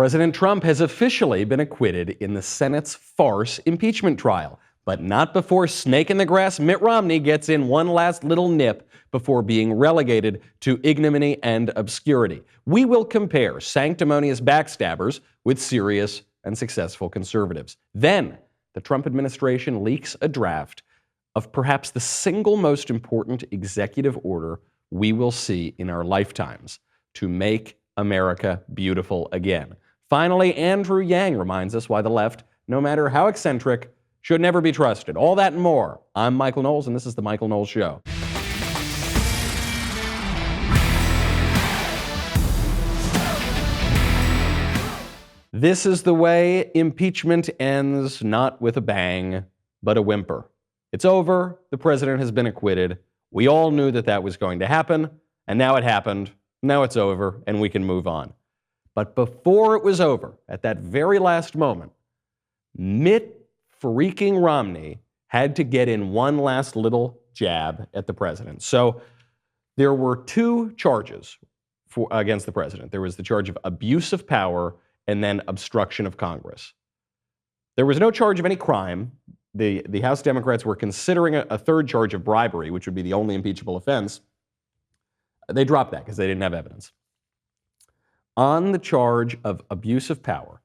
President Trump has officially been acquitted in the Senate's farce impeachment trial, but not before snake in the grass Mitt Romney gets in one last little nip before being relegated to ignominy and obscurity. We will compare sanctimonious backstabbers with serious and successful conservatives. Then, the Trump administration leaks a draft of perhaps the single most important executive order we will see in our lifetimes to make America beautiful again. Finally, Andrew Yang reminds us why the left, no matter how eccentric, should never be trusted. All that and more. I'm Michael Knowles, and this is The Michael Knowles Show. This is the way impeachment ends, not with a bang, but a whimper. It's over. The president has been acquitted. We all knew that that was going to happen, and now it happened. Now it's over, and we can move on. But before it was over, at that very last moment, Mitt freaking Romney had to get in one last little jab at the president. So there were two charges against the president. There was the charge of abuse of power and then obstruction of Congress. There was no charge of any crime. The House Democrats were considering a third charge of bribery, which would be the only impeachable offense. They dropped that because they didn't have evidence. On the charge of abuse of power,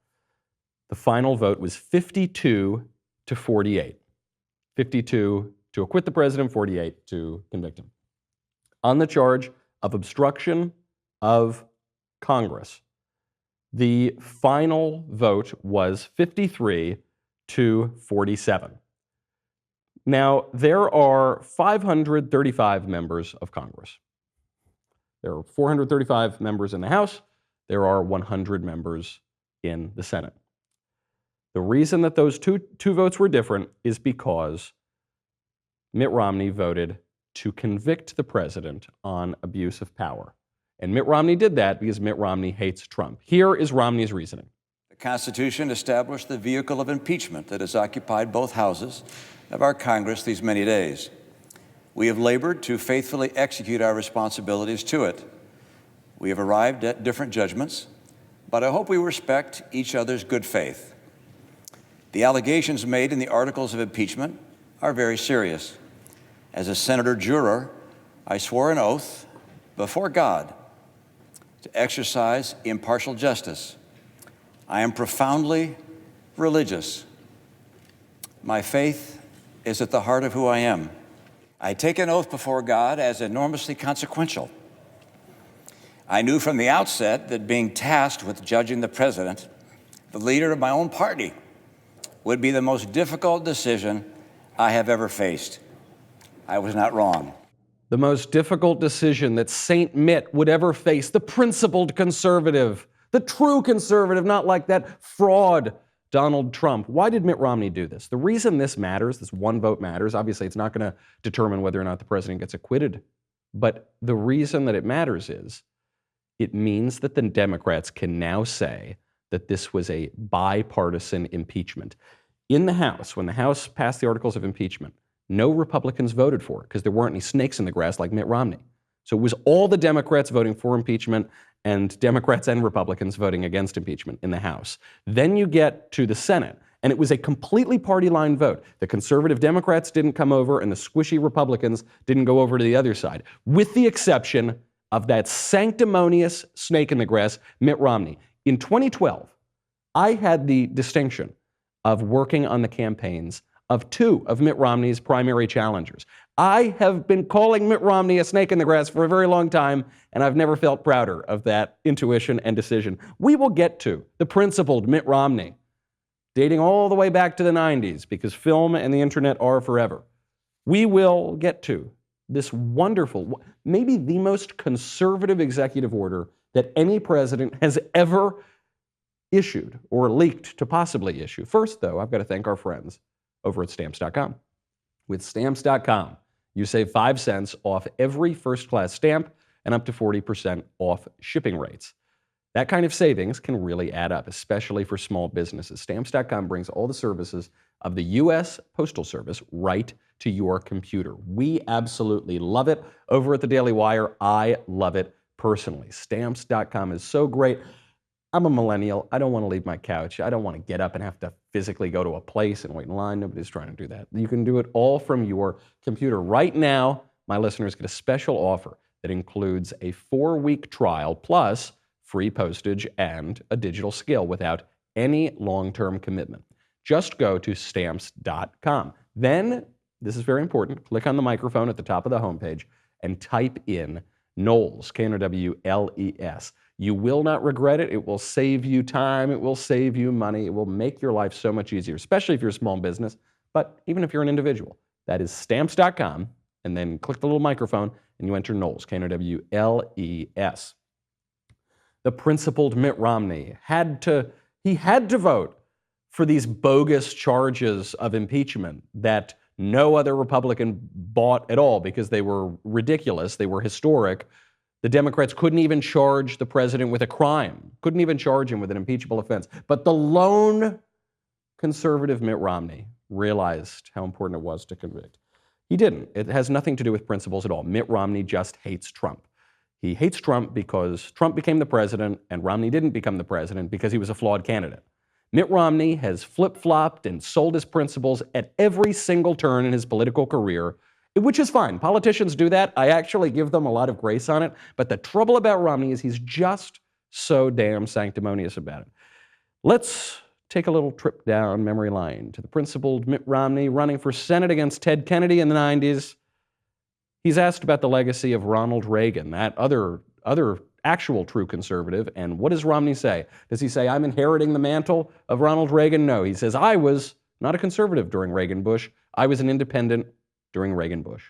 the final vote was 52 to 48. 52 to acquit the president, 48 to convict him. On the charge of obstruction of Congress, the final vote was 53 to 47. Now, there are 535 members of Congress. There are 435 members in the House. There are 100 members in the Senate. The reason that those two votes were different is because Mitt Romney voted to convict the president on abuse of power. And Mitt Romney did that because Mitt Romney hates Trump. Here is Romney's reasoning. The Constitution established the vehicle of impeachment that has occupied both houses of our Congress these many days. We have labored to faithfully execute our responsibilities to it. We have arrived at different judgments, but I hope we respect each other's good faith. The allegations made in the articles of impeachment are very serious. As a senator juror, I swore an oath before God to exercise impartial justice. I am profoundly religious. My faith is at the heart of who I am. I take an oath before God as enormously consequential. I knew from the outset that being tasked with judging the president, the leader of my own party, would be the most difficult decision I have ever faced. I was not wrong. The most difficult decision that Saint Mitt would ever face, the principled conservative, the true conservative, not like that fraud Donald Trump. Why did Mitt Romney do this? The reason this matters, this one vote matters, obviously it's not going to determine whether or not the president gets acquitted, but the reason that it matters is it means that the Democrats can now say that this was a bipartisan impeachment. In the House, when the House passed the articles of impeachment, no Republicans voted for it because there weren't any snakes in the grass like Mitt Romney. So it was all the Democrats voting for impeachment and Democrats and Republicans voting against impeachment in the House. Then you get to the Senate, and it was a completely party line vote. The conservative Democrats didn't come over, and the squishy Republicans didn't go over to the other side, with the exception of that sanctimonious snake in the grass, Mitt Romney. In 2012, I had the distinction of working on the campaigns of two of Mitt Romney's primary challengers. I have been calling Mitt Romney a snake in the grass for a very long time, and I've never felt prouder of that intuition and decision. We will get to the principled Mitt Romney, dating all the way back to the 90s, because film and the internet are forever. We will get to this wonderful, maybe the most conservative executive order that any president has ever issued or leaked to possibly issue. First, though, I've got to thank our friends over at Stamps.com. With Stamps.com, you save 5 cents off every first-class stamp and up to 40% off shipping rates. That kind of savings can really add up, especially for small businesses. Stamps.com brings all the services of the U.S. Postal Service right to your computer. We absolutely love it. Over at the Daily Wire, I love it personally. Stamps.com is so great. I'm a millennial. I don't want to leave my couch. I don't want to get up and have to physically go to a place and wait in line. Nobody's trying to do that. You can do it all from your computer. Right now, my listeners get a special offer that includes a 4-week trial plus free postage and a digital scale without any long-term commitment. Just go to stamps.com. Then, this is very important, click on the microphone at the top of the homepage and type in Knowles, Knowles. You will not regret it. It will save you time. It will save you money. It will make your life so much easier, especially if you're a small business, but even if you're an individual. That is stamps.com, and then click the little microphone and you enter Knowles, Knowles. The principled Mitt Romney had to vote for these bogus charges of impeachment that no other Republican bought at all because they were ridiculous, they were historic. The Democrats couldn't even charge the president with a crime, couldn't even charge him with an impeachable offense. But the lone conservative Mitt Romney realized how important it was to convict. He didn't. It has nothing to do with principles at all. Mitt Romney just hates Trump. He hates Trump because Trump became the president and Romney didn't become the president because he was a flawed candidate. Mitt Romney has flip-flopped and sold his principles at every single turn in his political career, which is fine. Politicians do that. I actually give them a lot of grace on it. But the trouble about Romney is he's just so damn sanctimonious about it. Let's take a little trip down memory lane to the principled Mitt Romney running for Senate against Ted Kennedy in the 90s. He's asked about the legacy of Ronald Reagan, that other actual true conservative, and what does Romney say? Does he say, I'm inheriting the mantle of Ronald Reagan? No, he says, I was not a conservative during Reagan-Bush. I was an independent during Reagan-Bush.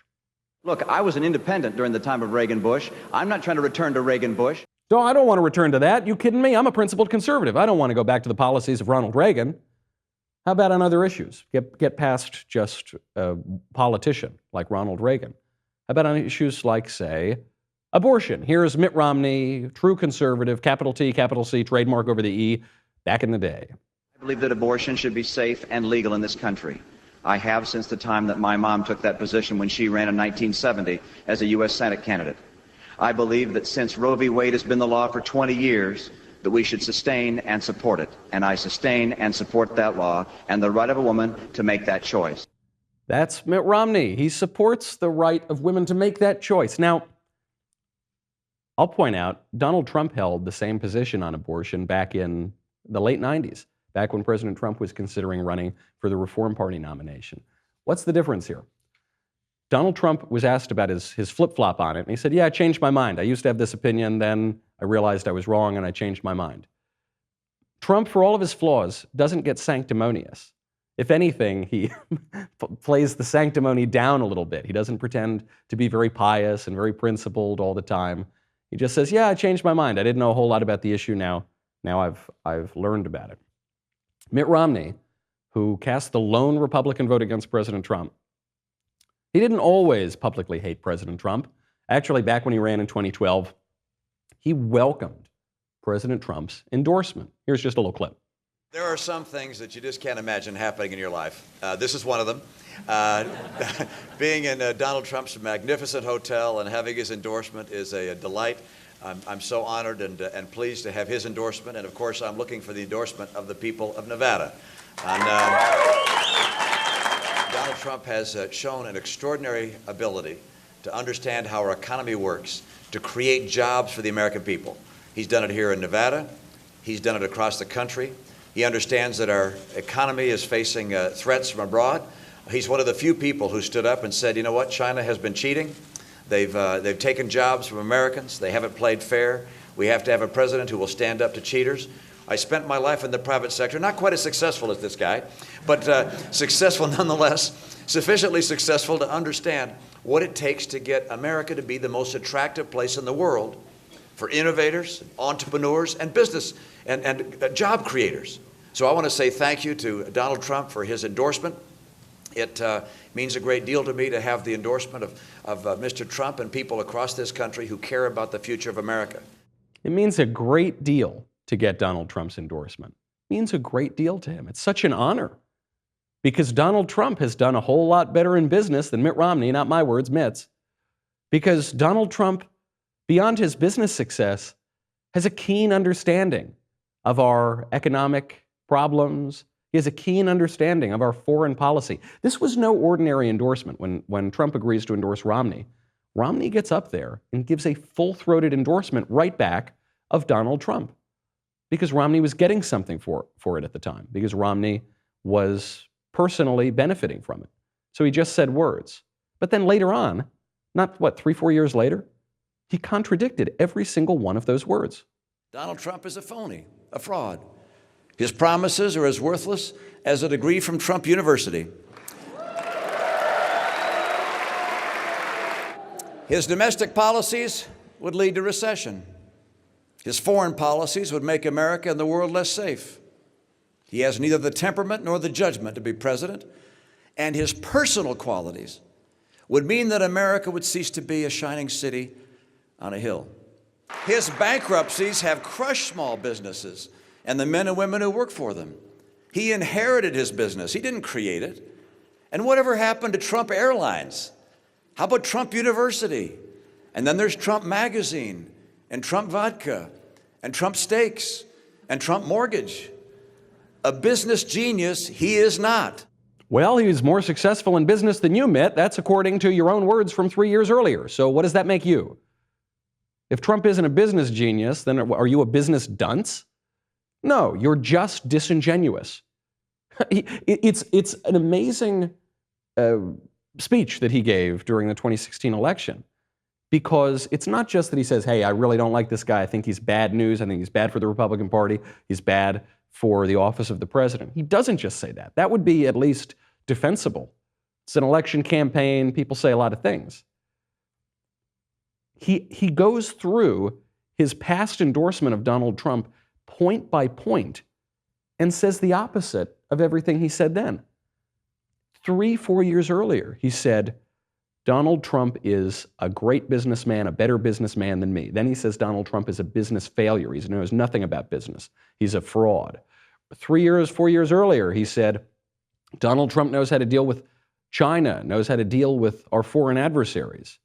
Look, I was an independent during the time of Reagan-Bush. I'm not trying to return to Reagan-Bush. No, I don't want to return to that. You kidding me? I'm a principled conservative. I don't want to go back to the policies of Ronald Reagan. How about on other issues? Get past just a politician like Ronald Reagan. How about on issues like, say, abortion? Here's Mitt Romney, true conservative, capital T, capital C, trademark over the E, back in the day. I believe that abortion should be safe and legal in this country. I have since the time that my mom took that position when she ran in 1970 as a U.S. Senate candidate. I believe that since Roe v. Wade has been the law for 20 years, that we should sustain and support it. And I sustain and support that law and the right of a woman to make that choice. That's Mitt Romney. He supports the right of women to make that choice. Now, I'll point out, Donald Trump held the same position on abortion back in the late 90s, back when President Trump was considering running for the Reform Party nomination. What's the difference here? Donald Trump was asked about his flip-flop on it, and he said, yeah, I changed my mind. I used to have this opinion, then I realized I was wrong, and I changed my mind. Trump, for all of his flaws, doesn't get sanctimonious. If anything, he plays the sanctimony down a little bit. He doesn't pretend to be very pious and very principled all the time. He just says, yeah, I changed my mind. I didn't know a whole lot about the issue now. Now I've learned about it. Mitt Romney, who cast the lone Republican vote against President Trump, he didn't always publicly hate President Trump. Actually, back when he ran in 2012, he welcomed President Trump's endorsement. Here's just a little clip. There are some things that you just can't imagine happening in your life. This is one of them. Being in Donald Trump's magnificent hotel and having his endorsement is a delight. I'm so honored and pleased to have his endorsement. And of course, I'm looking for the endorsement of the people of Nevada. And Donald Trump has shown an extraordinary ability to understand how our economy works, to create jobs for the American people. He's done it here in Nevada. He's done it across the country. He understands that our economy is facing threats from abroad. He's one of the few people who stood up and said, you know what, China has been cheating. They've taken jobs from Americans. They haven't played fair. We have to have a president who will stand up to cheaters. I spent my life in the private sector, not quite as successful as this guy, but successful nonetheless, sufficiently successful to understand what it takes to get America to be the most attractive place in the world for innovators, entrepreneurs, and business and job creators. So I want to say thank you to Donald Trump for his endorsement. It means a great deal to me to have the endorsement of Mr. Trump and people across this country who care about the future of America. It means a great deal to get Donald Trump's endorsement. It means a great deal to him. It's such an honor because Donald Trump has done a whole lot better in business than Mitt Romney, not my words, Mitt's. Because Donald Trump, beyond his business success, has a keen understanding of our economic problems. He has a keen understanding of our foreign policy. This was no ordinary endorsement. When Trump agrees to endorse Romney, Romney gets up there and gives a full-throated endorsement right back of Donald Trump, because Romney was getting something for it at the time, because Romney was personally benefiting from it. So he just said words. But then later on, not 3-4 years later, he contradicted every single one of those words. Donald Trump is a phony, a fraud. His promises are as worthless as a degree from Trump University. His domestic policies would lead to recession. His foreign policies would make America and the world less safe. He has neither the temperament nor the judgment to be president, and his personal qualities would mean that America would cease to be a shining city on a hill. His bankruptcies have crushed small businesses and the men and women who work for them. He inherited his business. He didn't create it. And whatever happened to Trump Airlines? How about Trump University? And then there's Trump Magazine, and Trump Vodka, and Trump Steaks, and Trump Mortgage. A business genius he is not. Well, he was more successful in business than you, Mitt. That's according to your own words from 3 years earlier. So what does that make you? If Trump isn't a business genius, then are you a business dunce? No, you're just disingenuous. It's an amazing speech that he gave during the 2016 election, because it's not just that he says, hey, I really don't like this guy. I think he's bad news. I think he's bad for the Republican Party. He's bad for the office of the president. He doesn't just say that. That would be at least defensible. It's an election campaign. People say a lot of things. He goes through his past endorsement of Donald Trump point by point and says the opposite of everything he said then. 3-4 years earlier, he said, Donald Trump is a great businessman, a better businessman than me. Then he says Donald Trump is a business failure. He knows nothing about business. He's a fraud. 4 years earlier, he said, Donald Trump knows how to deal with China, knows how to deal with our foreign adversaries.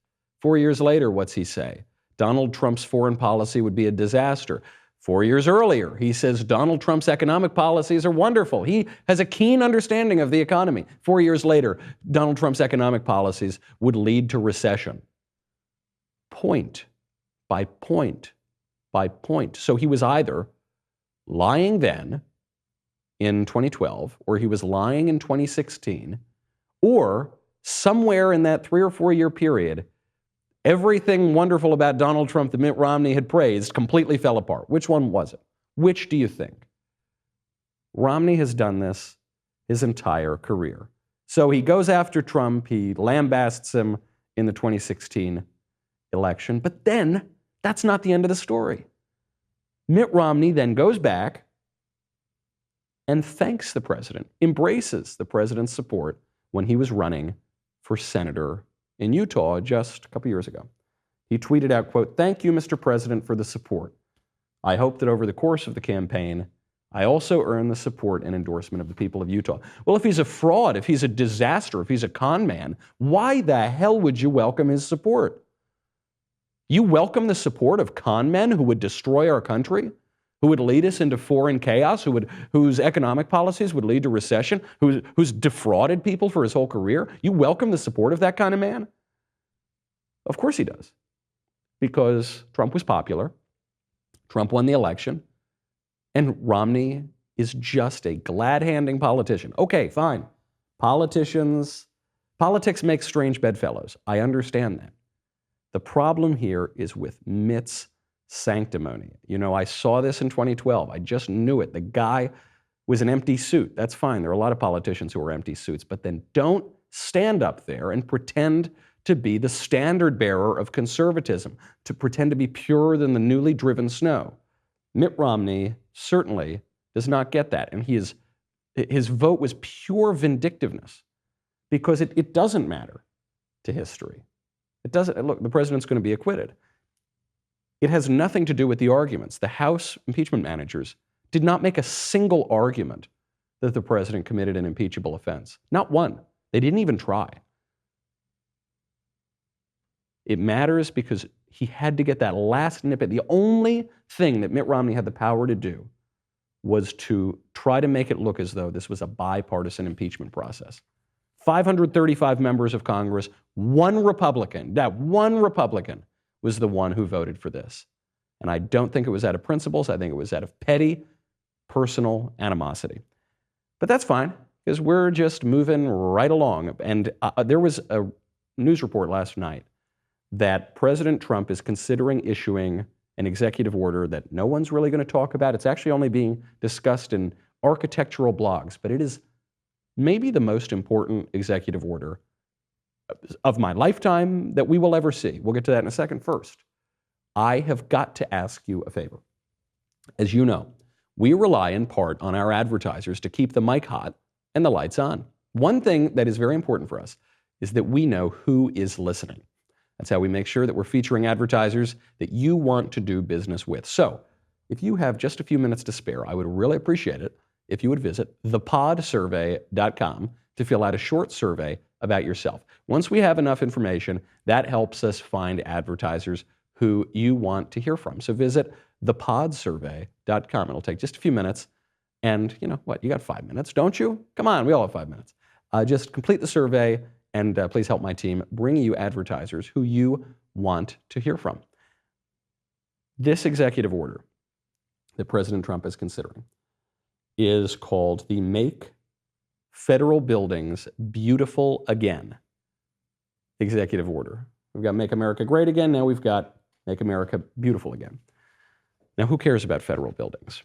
4 years later, what's he say? Donald Trump's foreign policy would be a disaster. 4 years earlier, he says Donald Trump's economic policies are wonderful. He has a keen understanding of the economy. 4 years later, Donald Trump's economic policies would lead to recession. Point by point by point. So he was either lying then in 2012, or he was lying in 2016, or somewhere in that 3 or 4 year period, everything wonderful about Donald Trump that Mitt Romney had praised completely fell apart. Which one was it? Which do you think? Romney has done this his entire career. So he goes after Trump, he lambasts him in the 2016 election, but then that's not the end of the story. Mitt Romney then goes back and thanks the president, embraces the president's support when he was running for senator in Utah just a couple years ago. He tweeted out, quote, "Thank you, Mr. President, for the support. I hope that over the course of the campaign, I also earn the support and endorsement of the people of Utah." Well, if he's a fraud, if he's a disaster, if he's a con man, why the hell would you welcome his support? You welcome the support of con men who would destroy our country, who would lead us into foreign chaos, whose economic policies would lead to recession, who's defrauded people for his whole career? You welcome the support of that kind of man? Of course he does. Because Trump was popular, Trump won the election, and Romney is just a glad-handing politician. Okay, fine. Politics make strange bedfellows. I understand that. The problem here is with Mitt's sanctimony. You know, I saw this in 2012. I just knew it. The guy was an empty suit. That's fine. There are a lot of politicians who are empty suits, but then don't stand up there and pretend to be the standard bearer of conservatism, to pretend to be purer than the newly driven snow. Mitt Romney certainly does not get that, and his vote was pure vindictiveness, because it doesn't matter to history. It doesn't. Look, the president's going to be acquitted. It has nothing to do with the arguments. The House impeachment managers did not make a single argument that the president committed an impeachable offense. Not one. They didn't even try. It matters because he had to get that last snippet. The only thing that Mitt Romney had the power to do was to try to make it look as though this was a bipartisan impeachment process. 535 members of Congress, one Republican, that one Republican was the one who voted for this. And I don't think it was out of principles. I think it was out of petty personal animosity. But that's fine, because we're just moving right along. And there was a news report last night that President Trump is considering issuing an executive order that no one's really going to talk about. It's actually only being discussed in architectural blogs, but it is maybe the most important executive order of my lifetime that we will ever see. We'll get to that in a second. First, I have got to ask you a favor. As you know, we rely in part on our advertisers to keep the mic hot and the lights on. One thing that is very important for us is that we know who is listening. That's how we make sure that we're featuring advertisers that you want to do business with. So, if you have just a few minutes to spare, I would really appreciate it if you would visit thepodsurvey.com to fill out a short survey about yourself. Once we have enough information, that helps us find advertisers who you want to hear from. So visit thepodsurvey.com. It'll take just a few minutes. And you know what? You got 5 minutes, don't you? Come on, we all have 5 minutes. Just complete the survey and please help my team bring you advertisers who you want to hear from. This executive order that President Trump is considering is called the Make Federal Buildings Beautiful Again executive order. We've got Make America Great Again. Now we've got Make America Beautiful Again. Now, who cares about federal buildings?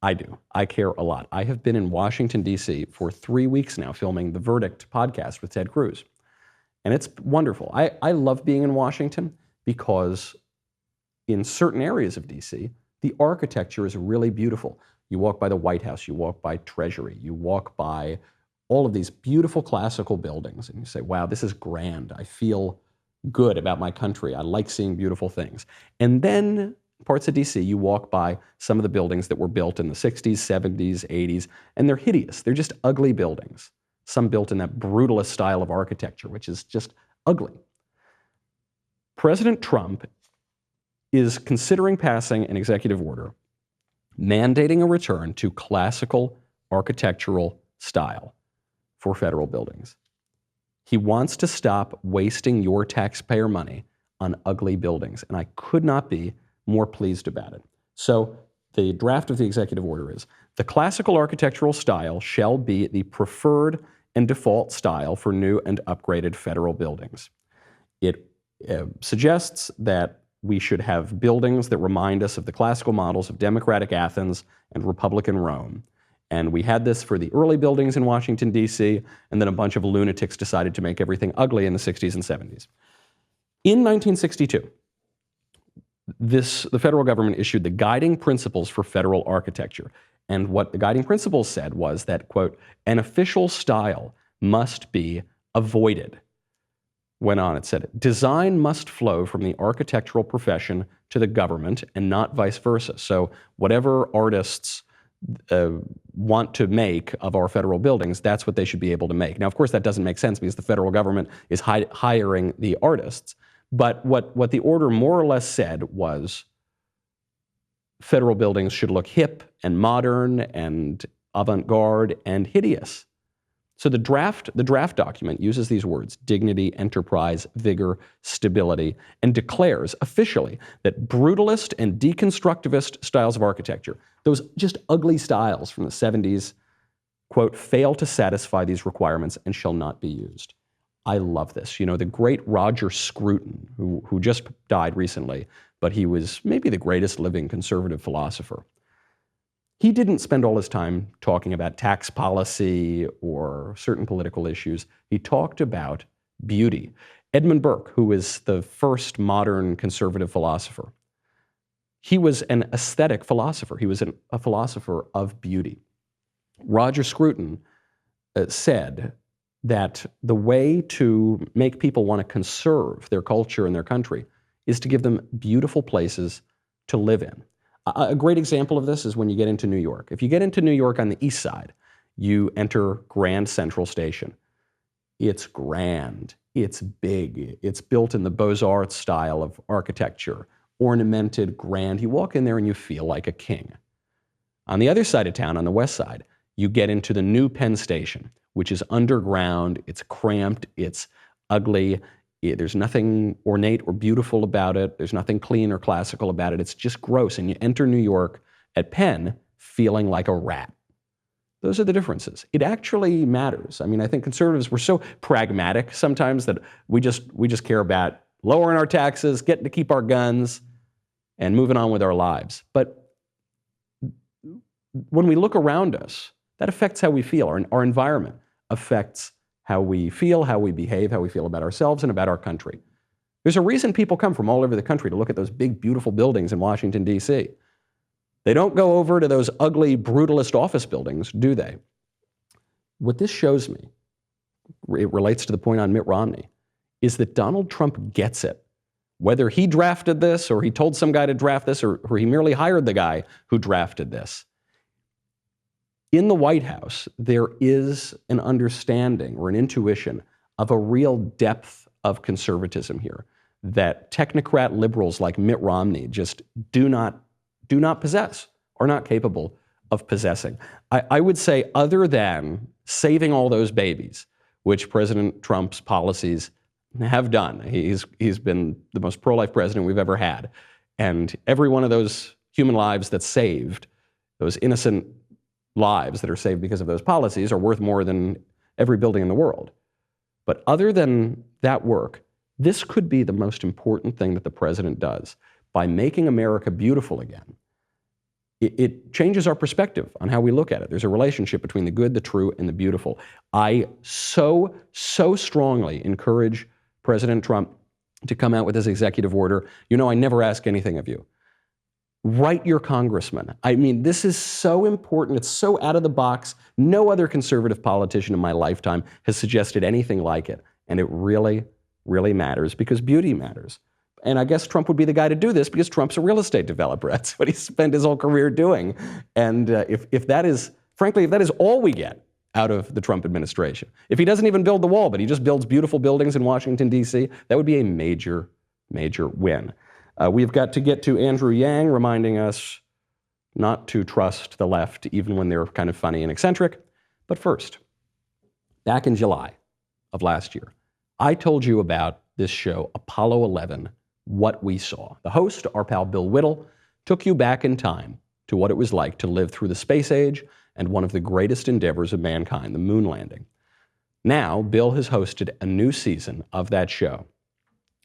I do. I care a lot. I have been in Washington, D.C. for 3 weeks now filming the Verdict podcast with Ted Cruz. And it's wonderful. I love being in Washington because in certain areas of D.C., the architecture is really beautiful. You walk by the White House, you walk by Treasury, you walk by all of these beautiful classical buildings, and you say, wow, this is grand. I feel good about my country. I like seeing beautiful things. And then parts of DC, you walk by some of the buildings that were built in the 60s, 70s, 80s, and they're hideous. They're just ugly buildings. Some built in that brutalist style of architecture, which is just ugly. President Trump is considering passing an executive order mandating a return to classical architectural style for federal buildings. He wants to stop wasting your taxpayer money on ugly buildings, and I could not be more pleased about it. So the draft of the executive order is, the classical architectural style shall be the preferred and default style for new and upgraded federal buildings. It suggests that we should have buildings that remind us of the classical models of democratic Athens and Republican Rome. And we had this for the early buildings in Washington, D.C., and then a bunch of lunatics decided to make everything ugly in the 60s and 70s. In 1962, the federal government issued the guiding principles for federal architecture. And what the guiding principles said was that, quote, an official style must be avoided. Went on, it said, design must flow from the architectural profession to the government and not vice versa. So whatever artists want to make of our federal buildings, that's what they should be able to make. Now, of course, that doesn't make sense because the federal government is hiring the artists. But what the order more or less said was federal buildings should look hip and modern and avant-garde and hideous. So the draft document uses these words, dignity, enterprise, vigor, stability, and declares officially that brutalist and deconstructivist styles of architecture, those just ugly styles from the 70s, quote, fail to satisfy these requirements and shall not be used. I love this. You know, the great Roger Scruton, who just died recently, but he was maybe the greatest living conservative philosopher. He didn't spend all his time talking about tax policy or certain political issues. He talked about beauty. Edmund Burke, who was the first modern conservative philosopher, he was an aesthetic philosopher. He was a philosopher of beauty. Roger Scruton said that the way to make people want to conserve their culture and their country is to give them beautiful places to live in. A great example of this is when you get into New York. If you get into New York on the east side, you enter Grand Central Station. It's grand, it's big, it's built in the Beaux-Arts style of architecture, ornamented, grand. You walk in there and you feel like a king. On the other side of town, on the west side, you get into the new Penn Station, which is underground, it's cramped, it's ugly, there's nothing ornate or beautiful about it, there's nothing clean or classical about it, it's just gross, and you enter New York at Penn feeling like a rat. Those are the differences. It actually matters. I mean, I think conservatives, we're so pragmatic sometimes that we just care about lowering our taxes, getting to keep our guns, and moving on with our lives. But when we look around us, that affects how we feel. Our environment affects how we feel, how we behave, how we feel about ourselves and about our country. There's a reason people come from all over the country to look at those big, beautiful buildings in Washington, D.C. They don't go over to those ugly, brutalist office buildings, do they? What this shows me, it relates to the point on Mitt Romney, is that Donald Trump gets it. Whether he drafted this, or he told some guy to draft this, or he merely hired the guy who drafted this. In the White House, there is an understanding or an intuition of a real depth of conservatism here that technocrat liberals like Mitt Romney just do not possess, are not capable of possessing. I would say, other than saving all those babies, which President Trump's policies have done. He's been the most pro-life president we've ever had. And every one of those human lives that's saved, those innocent lives that are saved because of those policies, are worth more than every building in the world. But other than that work, this could be the most important thing that the president does. By making America beautiful again, it changes our perspective on how we look at it. There's a relationship between the good, the true, and the beautiful. I so strongly encourage President Trump to come out with this executive order. You know, I never ask anything of you. Write your congressman. I mean, this is so important. It's so out of the box. No other conservative politician in my lifetime has suggested anything like it. And it really, really matters, because beauty matters. And I guess Trump would be the guy to do this because Trump's a real estate developer. That's what he spent his whole career doing. And if that is, frankly, if that is all we get out of the Trump administration, if he doesn't even build the wall, but he just builds beautiful buildings in Washington, D.C., that would be a major, major win. We've got to get to Andrew Yang reminding us not to trust the left, even when they're kind of funny and eccentric. But first, back in July of last year, I told you about this show, Apollo 11, What We Saw. The host, our pal Bill Whittle, took you back in time to what it was like to live through the space age and one of the greatest endeavors of mankind, the moon landing. Now, Bill has hosted a new season of that show.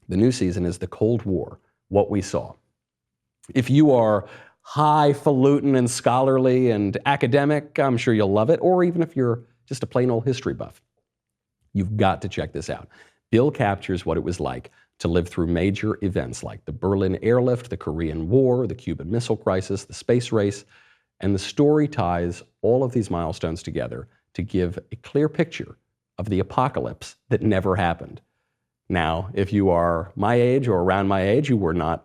The new season is The Cold War, What We Saw. If you are highfalutin and scholarly and academic, I'm sure you'll love it. Or even if you're just a plain old history buff, you've got to check this out. Bill captures what it was like to live through major events like the Berlin airlift, the Korean War, the Cuban Missile Crisis, the space race, and the story ties all of these milestones together to give a clear picture of the apocalypse that never happened. Now, if you are my age or around my age, you were not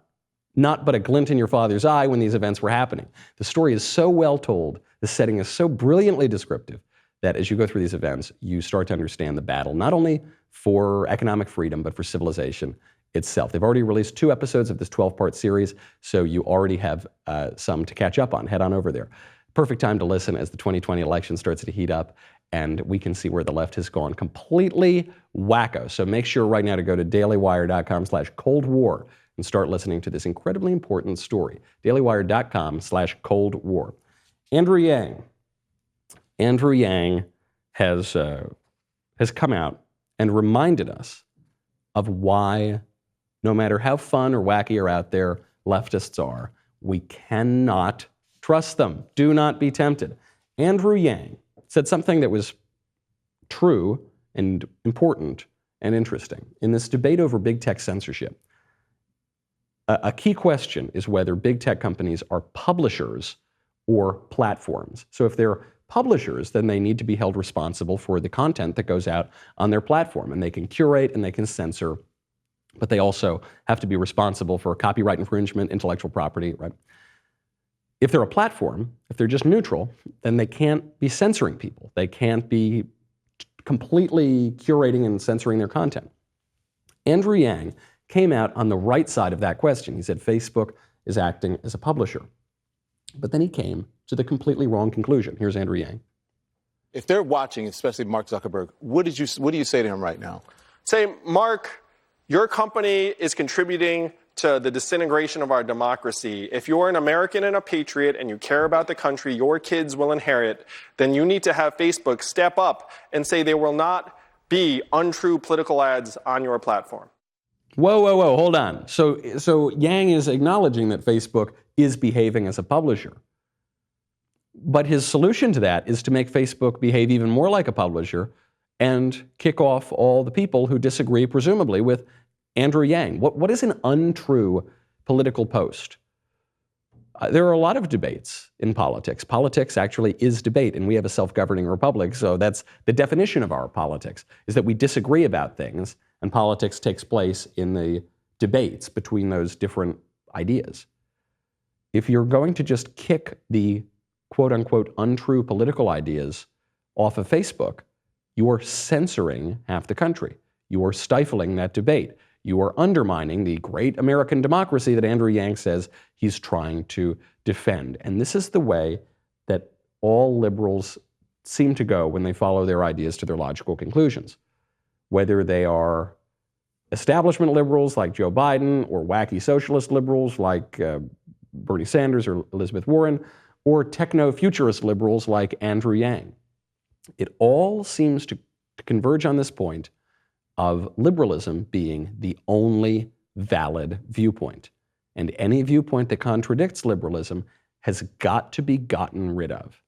but a glint in your father's eye when these events were happening. The story is so well told, the setting is so brilliantly descriptive, that as you go through these events, you start to understand the battle, not only for economic freedom, but for civilization itself. They've already released 2 episodes of this 12-part series, so you already have some to catch up on. Head on over there. Perfect time to listen as the 2020 election starts to heat up, and we can see where the left has gone completely wacko. So make sure right now to go to dailywire.com/Cold War and start listening to this incredibly important story. dailywire.com/Cold War. Andrew Yang has come out and reminded us of why, no matter how fun or wacky or out there leftists are, we cannot trust them. Do not be tempted. Andrew Yang said something that was true and important and interesting. In this debate over big tech censorship, a key question is whether big tech companies are publishers or platforms. So if they're publishers, then they need to be held responsible for the content that goes out on their platform, and they can curate and they can censor, but they also have to be responsible for copyright infringement, intellectual property, right? If they're a platform, if they're just neutral, then they can't be censoring people. They can't be completely curating and censoring their content. Andrew Yang came out on the right side of that question. He said Facebook is acting as a publisher. But then he came to the completely wrong conclusion. Here's Andrew Yang. If they're watching, especially Mark Zuckerberg, what do you say to him right now? Say, Mark, your company is contributing to the disintegration of our democracy. If you're an American and a patriot and you care about the country your kids will inherit, then you need to have Facebook step up and say there will not be untrue political ads on your platform. Whoa, hold on. So Yang is acknowledging that Facebook is behaving as a publisher. But his solution to that is to make Facebook behave even more like a publisher and kick off all the people who disagree, presumably, with Andrew Yang. What is an untrue political post? There are a lot of debates in politics. Politics actually is debate, and we have a self-governing republic, so that's the definition of our politics, is that we disagree about things, and politics takes place in the debates between those different ideas. If you're going to just kick the quote-unquote untrue political ideas off of Facebook, you are censoring half the country. You are stifling that debate. You are undermining the great American democracy that Andrew Yang says he's trying to defend. And this is the way that all liberals seem to go when they follow their ideas to their logical conclusions. Whether they are establishment liberals like Joe Biden or wacky socialist liberals like Bernie Sanders or Elizabeth Warren, or techno-futurist liberals like Andrew Yang. It all seems to converge on this point of liberalism being the only valid viewpoint. And any viewpoint that contradicts liberalism has got to be gotten rid of.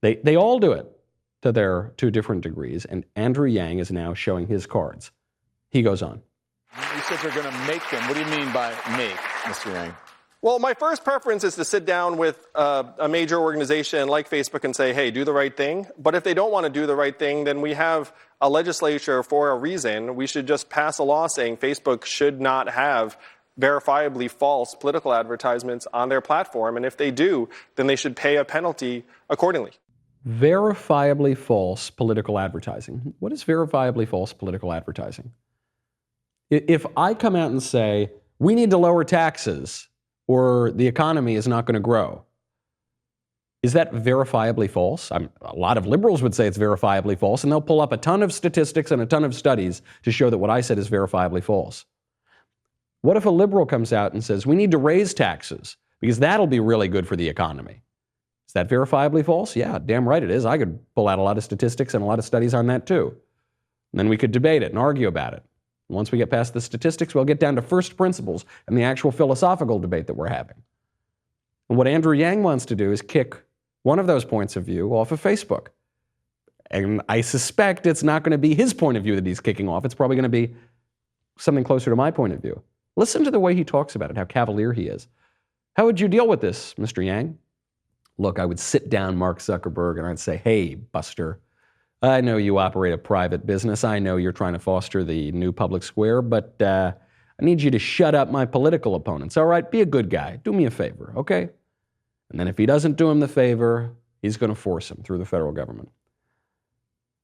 They all do it to different degrees, and Andrew Yang is now showing his cards. He goes on. You said they're going to make them. What do you mean by make, Mr. Yang? Well, my first preference is to sit down with a major organization like Facebook and say, hey, do the right thing. But if they don't want to do the right thing, then we have a legislature for a reason. We should just pass a law saying Facebook should not have verifiably false political advertisements on their platform. And if they do, then they should pay a penalty accordingly. Verifiably false political advertising. What is verifiably false political advertising? If I come out and say, we need to lower taxes, or the economy is not going to grow. Is that verifiably false? A lot of liberals would say it's verifiably false, and they'll pull up a ton of statistics and a ton of studies to show that what I said is verifiably false. What if a liberal comes out and says, we need to raise taxes because that'll be really good for the economy? Is that verifiably false? Yeah, damn right it is. I could pull out a lot of statistics and a lot of studies on that too. And then we could debate it and argue about it. Once we get past the statistics, we'll get down to first principles and the actual philosophical debate that we're having. And what Andrew Yang wants to do is kick one of those points of view off of Facebook. And I suspect it's not going to be his point of view that he's kicking off. It's probably going to be something closer to my point of view. Listen to the way he talks about it, how cavalier he is. How would you deal with this, Mr. Yang? Look, I would sit down Mark Zuckerberg and I'd say, hey, Buster, I know you operate a private business. I know you're trying to foster the new public square, but I need you to shut up my political opponents. All right, be a good guy. Do me a favor, okay? And then if he doesn't do him the favor, he's going to force him through the federal government.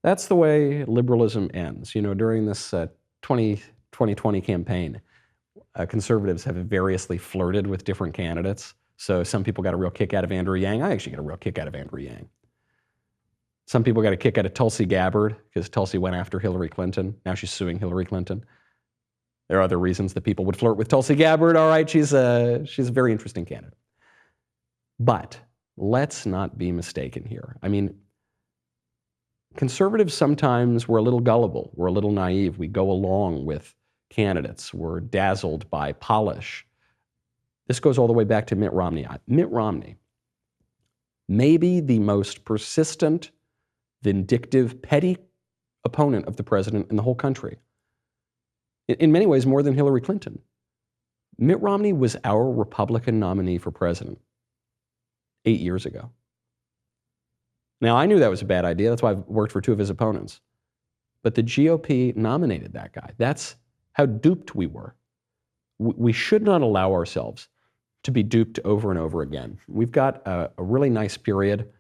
That's the way liberalism ends. You know, during this 2020 campaign, conservatives have variously flirted with different candidates. So some people got a real kick out of Andrew Yang. I actually got a real kick out of Andrew Yang. Some people got a kick out of Tulsi Gabbard because Tulsi went after Hillary Clinton. Now she's suing Hillary Clinton. There are other reasons that people would flirt with Tulsi Gabbard. All right, she's a very interesting candidate. But let's not be mistaken here. I mean, conservatives sometimes we're a little gullible. We're a little naive. We go along with candidates. We're dazzled by polish. This goes all the way back to Mitt Romney. Mitt Romney, maybe the most persistent, vindictive, petty opponent of the president in the whole country. In many ways, more than Hillary Clinton. Mitt Romney was our Republican nominee for president 8 years ago. Now, I knew that was a bad idea. That's why I've worked for two of his opponents. But the GOP nominated that guy. That's how duped we were. We should not allow ourselves to be duped over and over again. We've got a really nice period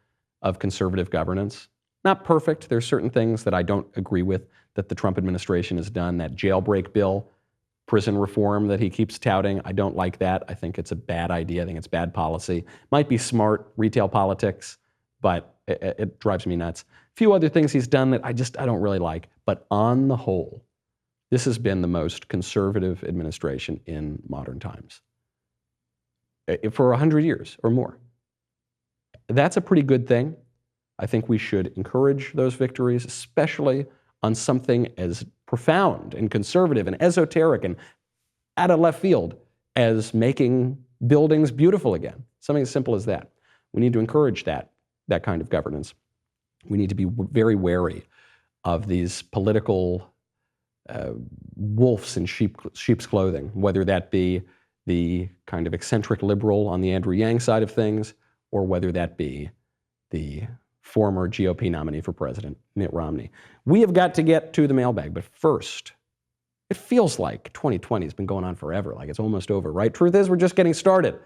of conservative governance. Not perfect. There's certain things that I don't agree with that the Trump administration has done. That jailbreak bill prison reform that he keeps touting. I don't like that. I think it's a bad idea. I think it's bad policy. Might be smart retail politics, but it drives me nuts. A few other things he's done that I don't really like. But on the whole, this has been the most conservative administration in modern times for 100 years or more. That's a pretty good thing. I think we should encourage those victories, especially on something as profound and conservative and esoteric and out of left field as making buildings beautiful again. Something as simple as that. We need to encourage that kind of governance. We need to be very wary of these political wolves in sheep's clothing, whether that be the kind of eccentric liberal on the Andrew Yang side of things, or whether that be the former GOP nominee for president, Mitt Romney. We have got to get to the mailbag, but first, it feels like 2020 has been going on forever, like it's almost over, right? Truth is, we're just getting started.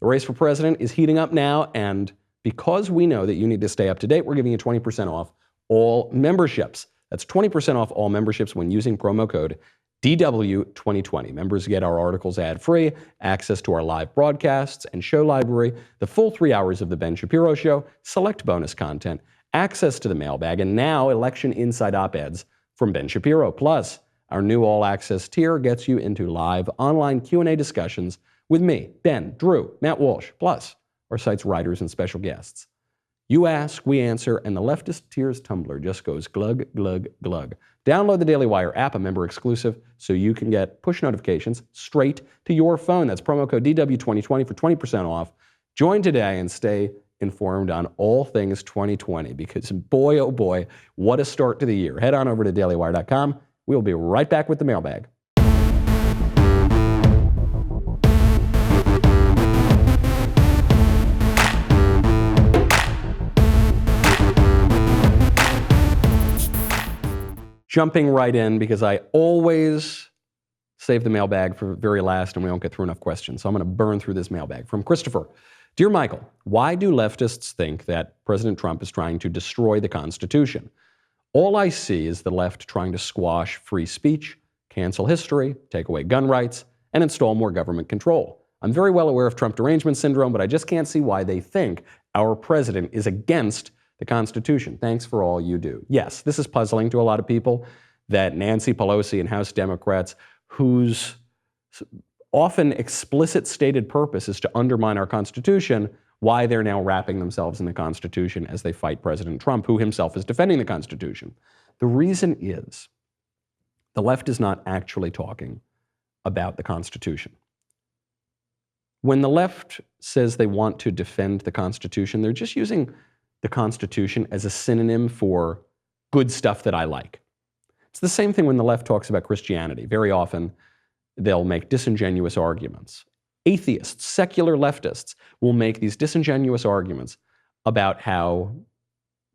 The race for president is heating up now, and because we know that you need to stay up to date, we're giving you 20% off all memberships. That's 20% off all memberships when using promo code DW2020. Members get our articles ad-free, access to our live broadcasts and show library, the full 3 hours of The Ben Shapiro Show, select bonus content, access to the mailbag, and now election inside op-eds from Ben Shapiro. Plus, our new all-access tier gets you into live online Q&A discussions with me, Ben, Drew, Matt Walsh, plus our site's writers and special guests. You ask, we answer, and the leftist tears tumbler just goes glug, glug, glug. Download the Daily Wire app, a member exclusive, so you can get push notifications straight to your phone. That's promo code DW2020 for 20% off. Join today and stay informed on all things 2020, because boy, oh boy, what a start to the year. Head on over to dailywire.com. We'll be right back with the mailbag. Jumping right in, because I always save the mailbag for very last and we don't get through enough questions. So I'm going to burn through this mailbag. From Christopher. Dear Michael, why do leftists think that President Trump is trying to destroy the Constitution? All I see is the left trying to squash free speech, cancel history, take away gun rights, and install more government control. I'm very well aware of Trump derangement syndrome, but I just can't see why they think our president is against the Constitution. Thanks for all you do. Yes, this is puzzling to a lot of people, that Nancy Pelosi and House Democrats, whose often explicit stated purpose is to undermine our Constitution, why they're now wrapping themselves in the Constitution as they fight President Trump, who himself is defending the Constitution. The reason is the left is not actually talking about the Constitution. When the left says they want to defend the Constitution, they're just using the Constitution as a synonym for good stuff that I like. It's the same thing when the left talks about Christianity. Very often, they'll make disingenuous arguments. Atheists, secular leftists, will make these disingenuous arguments about how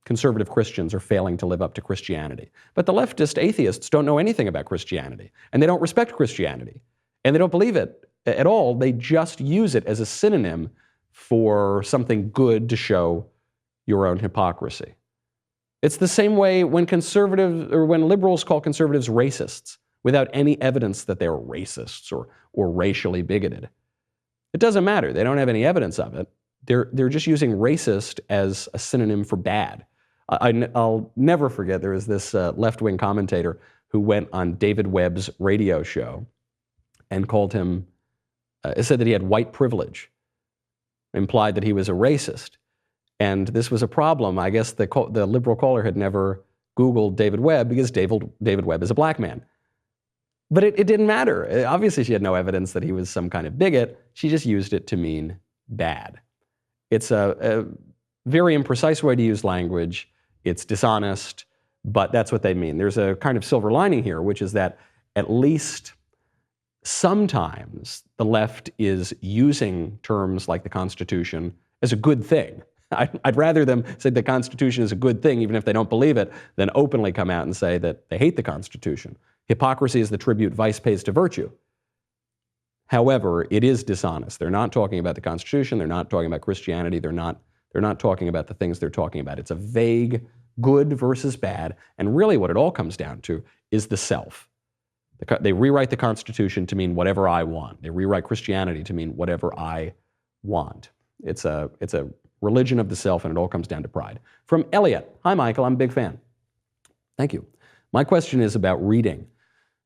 conservative Christians are failing to live up to Christianity. But the leftist atheists don't know anything about Christianity, and they don't respect Christianity, and they don't believe it at all. They just use it as a synonym for something good to show your own hypocrisy. It's the same way when conservatives or when liberals call conservatives racists without any evidence that they're racists or racially bigoted. It doesn't matter. They don't have any evidence of it. They're just using racist as a synonym for bad. I'll never forget, there was this left-wing commentator who went on David Webb's radio show and called him, said that he had white privilege, implied that he was a racist. And this was a problem. I guess the liberal caller had never Googled David Webb because David Webb is a black man. But it didn't matter. Obviously, she had no evidence that he was some kind of bigot. She just used it to mean bad. It's a very imprecise way to use language. It's dishonest, but that's what they mean. There's a kind of silver lining here, which is that at least sometimes the left is using terms like the Constitution as a good thing. I'd rather them say the Constitution is a good thing, even if they don't believe it, than openly come out and say that they hate the Constitution. Hypocrisy is the tribute vice pays to virtue. However, it is dishonest. They're not talking about the Constitution. They're not talking about Christianity. They're not talking about the things they're talking about. It's a vague good versus bad. And really what it all comes down to is the self. They rewrite the Constitution to mean whatever I want. They rewrite Christianity to mean whatever I want. It's a religion of the self, and it all comes down to pride. From Elliot. Hi, Michael. I'm a big fan. Thank you. My question is about reading.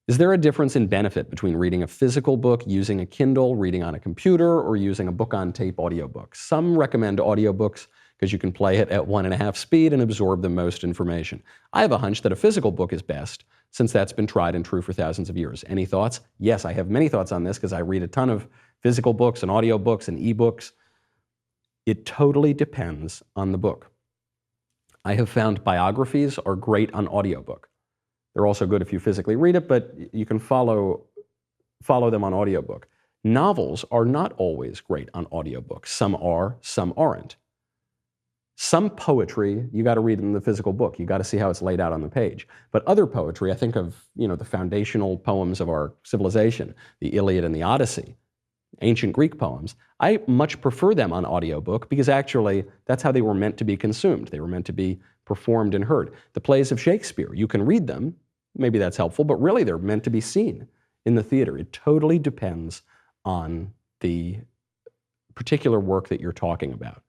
Is there a difference in benefit between reading a physical book, using a Kindle, reading on a computer, or using a book-on-tape audiobook? Some recommend audiobooks because you can play it at 1.5 speed and absorb the most information. I have a hunch that a physical book is best, since that's been tried and true for thousands of years. Any thoughts? Yes, I have many thoughts on this because I read a ton of physical books and audiobooks and ebooks. It totally depends on the book. I have found biographies are great on audiobook. They're also good if you physically read it, but you can follow them on audiobook. Novels are not always great on audiobook. Some are, some aren't. Some poetry, you got to read in the physical book. You got to see how it's laid out on the page. But other poetry, I think of, the foundational poems of our civilization, the Iliad and the Odyssey, ancient Greek poems. I much prefer them on audiobook because actually that's how they were meant to be consumed. They were meant to be performed and heard. The plays of Shakespeare, you can read them, maybe that's helpful, but really they're meant to be seen in the theater. It totally depends on the particular work that you're talking about.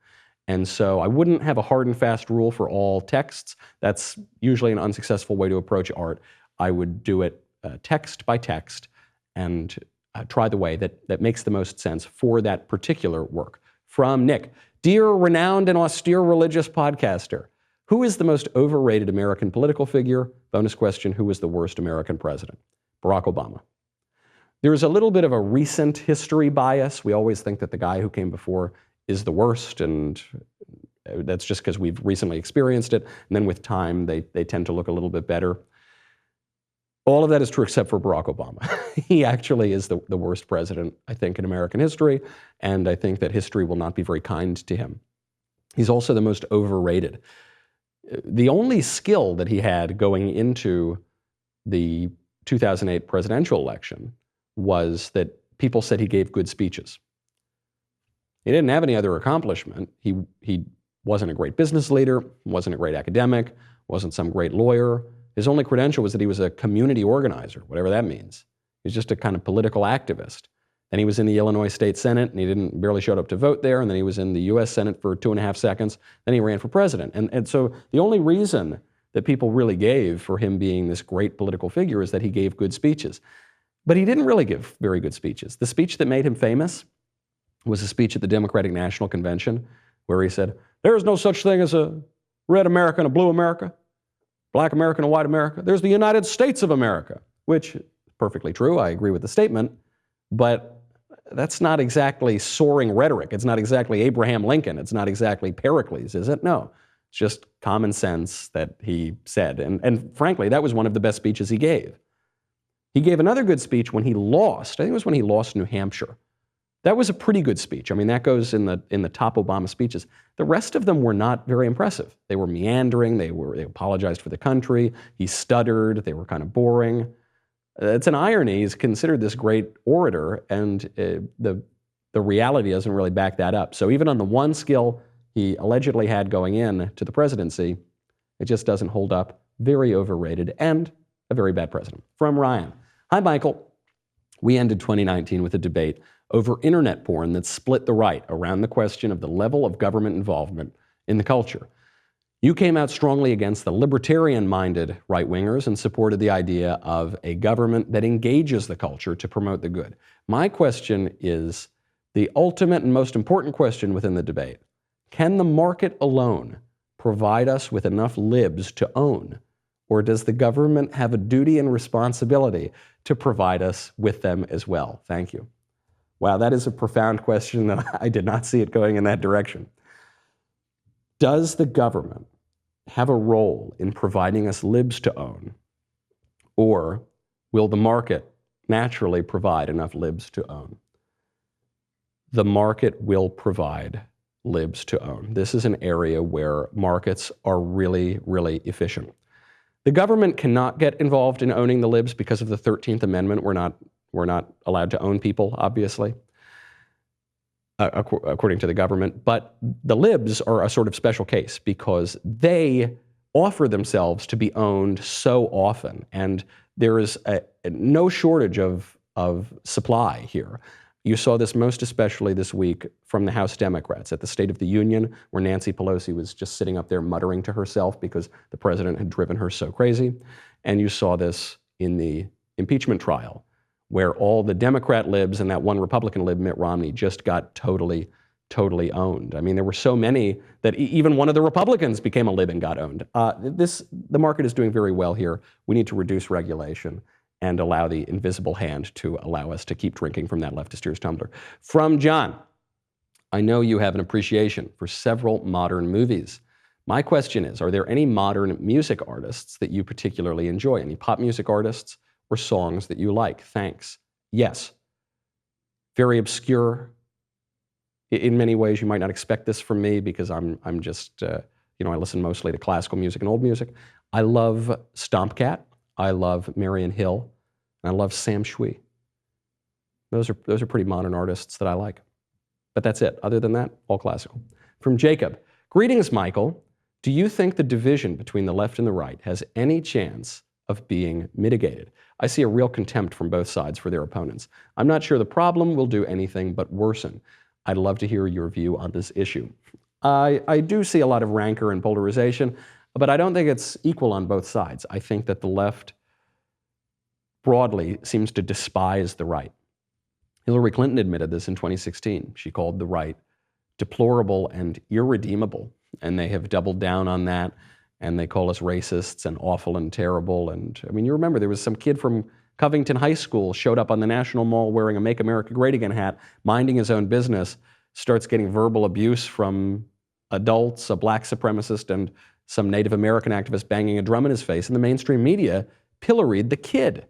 And so I wouldn't have a hard and fast rule for all texts. That's usually an unsuccessful way to approach art. I would do it text by text and try the way that makes the most sense for that particular work. From Nick, dear renowned and austere religious podcaster, who is the most overrated American political figure? Bonus question, who was the worst American president? Barack Obama. There's a little bit of a recent history bias. We always think that the guy who came before is the worst, and that's just because we've recently experienced it. And then with time, they tend to look a little bit better. All of that is true except for Barack Obama. He actually is the worst president, I think, in American history, and I think that history will not be very kind to him. He's also the most overrated. The only skill that he had going into the 2008 presidential election was that people said he gave good speeches. He didn't have any other accomplishment. He wasn't a great business leader, wasn't a great academic, wasn't some great lawyer. His only credential was that he was a community organizer, whatever that means. He was just a kind of political activist. Then he was in the Illinois State Senate, and he barely showed up to vote there, and then he was in the U.S. Senate for 2.5 seconds. Then he ran for president. And so the only reason that people really gave for him being this great political figure is that he gave good speeches. But he didn't really give very good speeches. The speech that made him famous was a speech at the Democratic National Convention where he said, there is no such thing as a red America and a blue America, black America and a white America. There's the United States of America, which is perfectly true. I agree with the statement, but that's not exactly soaring rhetoric. It's not exactly Abraham Lincoln. It's not exactly Pericles, is it? No, it's just common sense that he said. And frankly, that was one of the best speeches he gave. He gave another good speech when he lost. I think it was when he lost New Hampshire. That was a pretty good speech. I mean, that goes in the top Obama speeches. The rest of them were not very impressive. They were meandering. They apologized for the country. He stuttered. They were kind of boring. It's an irony. He's considered this great orator, and the reality doesn't really back that up. So even on the one skill he allegedly had going in to the presidency, it just doesn't hold up. Very overrated and a very bad president. From Ryan. Hi, Michael. We ended 2019 with a debate over internet porn that split the right around the question of the level of government involvement in the culture. You came out strongly against the libertarian-minded right-wingers and supported the idea of a government that engages the culture to promote the good. My question is the ultimate and most important question within the debate. Can the market alone provide us with enough libs to own, or does the government have a duty and responsibility to provide us with them as well? Thank you. Wow, that is a profound question, and I did not see it going in that direction. Does the government have a role in providing us libs to own, or will the market naturally provide enough libs to own? The market will provide libs to own. This is an area where markets are really, really efficient. The government cannot get involved in owning the libs because of the 13th Amendment. We're not allowed to own people, obviously, according to the government. But the libs are a sort of special case because they offer themselves to be owned so often, and There is no shortage of supply here. You saw this most especially this week from the House Democrats at the State of the Union, where Nancy Pelosi was just sitting up there muttering to herself because the president had driven her so crazy. And you saw this in the impeachment trial, where all the Democrat libs and that one Republican lib, Mitt Romney, just got totally owned. I mean, there were so many that even one of the Republicans became a lib and got owned. The market is doing very well here. We need to reduce regulation and allow the invisible hand to allow us to keep drinking from that leftist tears tumbler. From John, I know you have an appreciation for several modern movies. My question is, are there any modern music artists that you particularly enjoy? Any pop music artists or songs that you like? Thanks. Yes. Very obscure. In many ways, you might not expect this from me because I'm just, I listen mostly to classical music and old music. I love Stomp Cat. I love Marion Hill. And I love Sam Shui. Those are pretty modern artists that I like. But that's it. Other than that, all classical. From Jacob, greetings, Michael. Do you think the division between the left and the right has any chance of being mitigated? I see a real contempt from both sides for their opponents. I'm not sure the problem will do anything but worsen. I'd love to hear your view on this issue. I do see a lot of rancor and polarization, but I don't think it's equal on both sides. I think that the left broadly seems to despise the right. Hillary Clinton admitted this in 2016. She called the right deplorable and irredeemable, and they have doubled down on that, and they call us racists and awful and terrible. And I mean, you remember there was some kid from Covington High School showed up on the National Mall wearing a Make America Great Again hat, minding his own business, starts getting verbal abuse from adults, a black supremacist, and some Native American activist banging a drum in his face. And the mainstream media pilloried the kid,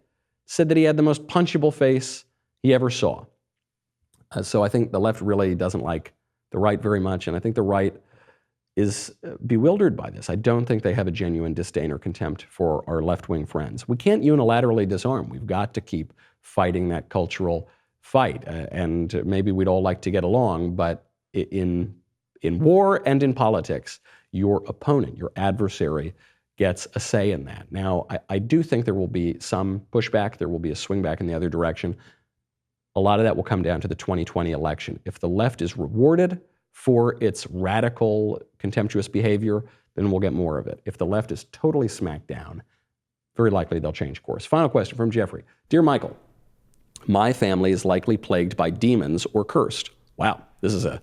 said that he had the most punchable face he ever saw. So I think the left really doesn't like the right very much, and I think the right is bewildered by this. I don't think they have a genuine disdain or contempt for our left-wing friends. We can't unilaterally disarm. We've got to keep fighting that cultural fight, and maybe we'd all like to get along, but in war and in politics, your opponent, your adversary, gets a say in that. Now, I do think there will be some pushback. There will be a swing back in the other direction. A lot of that will come down to the 2020 election. If the left is rewarded for its radical, contemptuous behavior, then we'll get more of it. If the left is totally smacked down, very likely they'll change course. Final question from Jeffrey. Dear Michael, my family is likely plagued by demons or cursed. Wow, this is a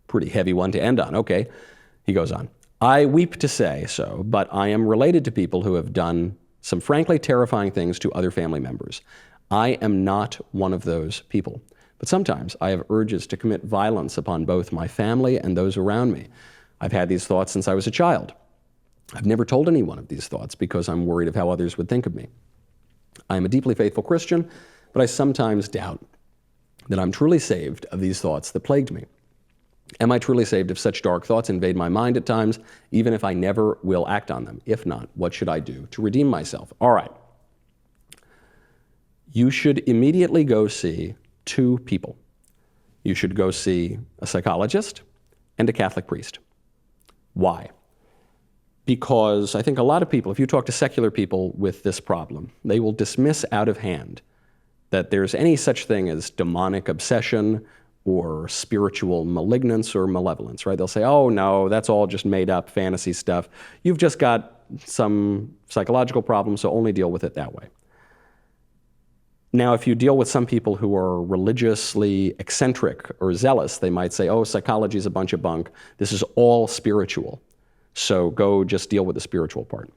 pretty heavy one to end on. Okay, he goes on. I weep to say so, but I am related to people who have done some frankly terrifying things to other family members. I am not one of those people, but sometimes I have urges to commit violence upon both my family and those around me. I've had these thoughts since I was a child. I've never told anyone of these thoughts because I'm worried of how others would think of me. I am a deeply faithful Christian, but I sometimes doubt that I'm truly saved of these thoughts that plagued me. Am I truly saved if such dark thoughts invade my mind at times, even if I never will act on them? If not, what should I do to redeem myself? All right. You should immediately go see two people. You should go see a psychologist and a Catholic priest. Why? Because I think a lot of people, if you talk to secular people with this problem, they will dismiss out of hand that there's any such thing as demonic obsession or spiritual malignance or malevolence, right? They'll say, oh no, that's all just made up fantasy stuff. You've just got some psychological problems, so only deal with it that way. Now, if you deal with some people who are religiously eccentric or zealous, they might say, oh, psychology is a bunch of bunk. This is all spiritual. So go just deal with the spiritual part.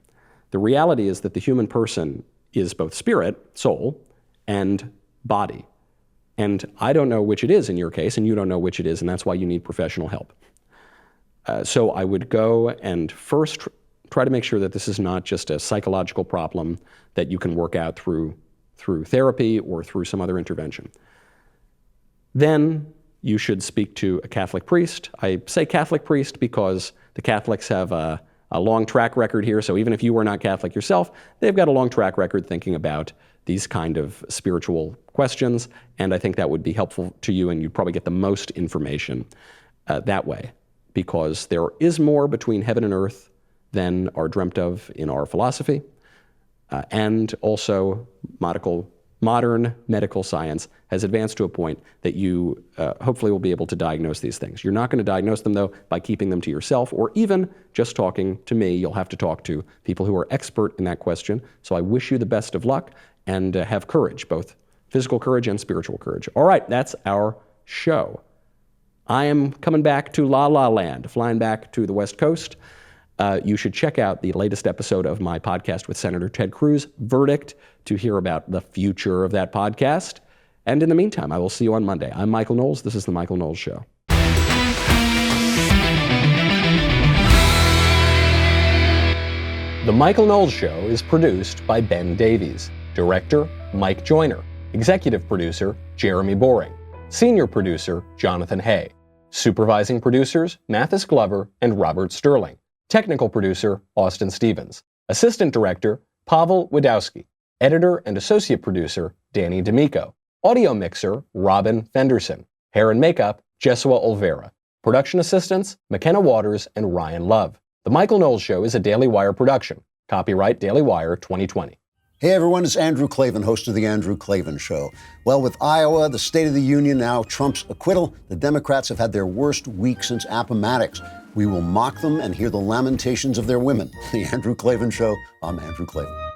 The reality is that the human person is both spirit, soul, and body. And I don't know which it is in your case, and you don't know which it is, and that's why you need professional help. So I would go and first try to make sure that this is not just a psychological problem that you can work out through therapy or through some other intervention. Then you should speak to a Catholic priest. I say Catholic priest because the Catholics have a long track record here, so even if you are not Catholic yourself, they've got a long track record thinking about these kind of spiritual questions, and I think that would be helpful to you, and you'd probably get the most information that way, because there is more between heaven and earth than are dreamt of in our philosophy. and also modern medical science has advanced to a point that you hopefully will be able to diagnose these things. You're not going to diagnose them, though, by keeping them to yourself or even just talking to me. You'll have to talk to people who are expert in that question. So I wish you the best of luck and have courage, both physical courage and spiritual courage. All right, that's our show. I am coming back to La La Land, flying back to the West Coast. You should check out the latest episode of my podcast with Senator Ted Cruz, Verdict, to hear about the future of that podcast. And in the meantime, I will see you on Monday. I'm Michael Knowles. This is The Michael Knowles Show. The Michael Knowles Show is produced by Ben Davies. Director, Mike Joyner. Executive producer, Jeremy Boring. Senior producer, Jonathan Hay. Supervising producers, Mathis Glover and Robert Sterling. Technical producer, Austin Stevens. Assistant director, Pavel Wadowski. Editor and associate producer, Danny D'Amico. Audio mixer, Robin Fenderson. Hair and makeup, Jesua Olvera. Production assistants, McKenna Waters and Ryan Love. The Michael Knowles Show is a Daily Wire production. Copyright Daily Wire 2020. Hey everyone, it's Andrew Klavan, host of The Andrew Klavan Show. Well, with Iowa, the State of the Union, now Trump's acquittal, the Democrats have had their worst week since Appomattox. We will mock them and hear the lamentations of their women. The Andrew Klavan Show, I'm Andrew Klavan.